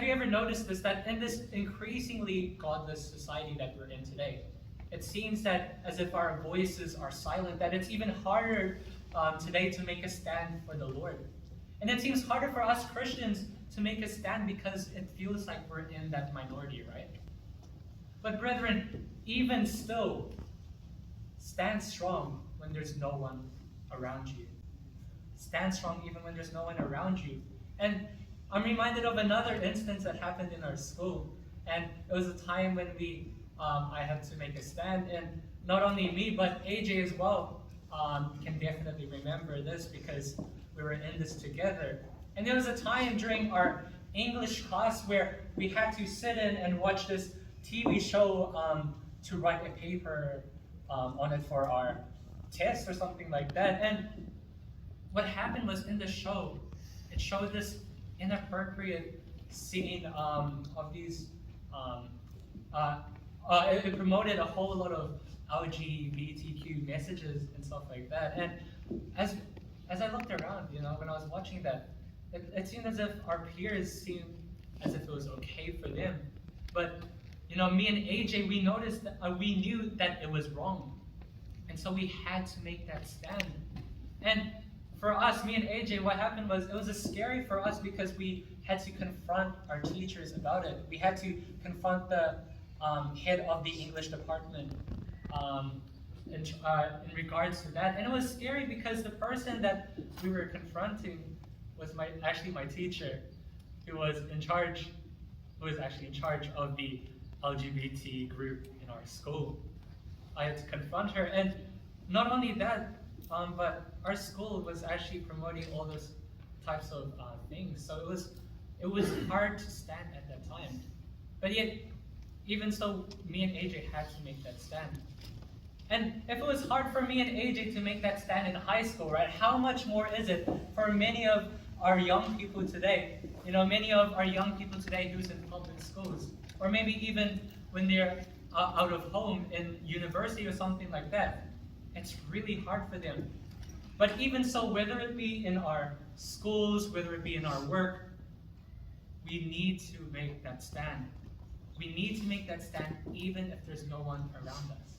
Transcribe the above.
you ever noticed this, that in this increasingly godless society that we're in today, it seems that as if our voices are silent, that it's even harder today to make a stand for the Lord. And it seems harder for us Christians to make a stand because it feels like we're in that minority, right? But brethren, even still, stand strong when there's no one around you. Stand strong even when there's no one around you. And I'm reminded of another instance that happened in our school. And it was a time when I had to make a stand. And not only me, but AJ as well can definitely remember this because we were in this together. And there was a time during our English class where we had to sit in and watch this TV show to write a paper on it for our test or something like that. And what happened was in the show, it showed this inappropriate scene of these. It promoted a whole lot of LGBTQ messages and stuff like that. And as I looked around, when I was watching that, it seemed as if our peers seemed as if it was okay for them. But me and AJ, we noticed that we knew that it was wrong, and so we had to make that stand. And for us, me and AJ, what happened was it was scary for us because we had to confront our teachers about it. We had to confront the head of the English department in regards to that. And it was scary because the person that we were confronting was actually my teacher, who was actually in charge of the LGBT group in our school. I had to confront her, and not only that, but our school was actually promoting all those types of things. So it was hard to stand at that time. But yet, even so, me and AJ had to make that stand. And if it was hard for me and AJ to make that stand in high school, right? How much more is it for many of our young people today? Many of our young people today who's in public schools, or maybe even when they're out of home in university or something like that. It's really hard for them. But even so, whether it be in our schools, whether it be in our work, we need to make that stand. We need to make that stand even if there's no one around us.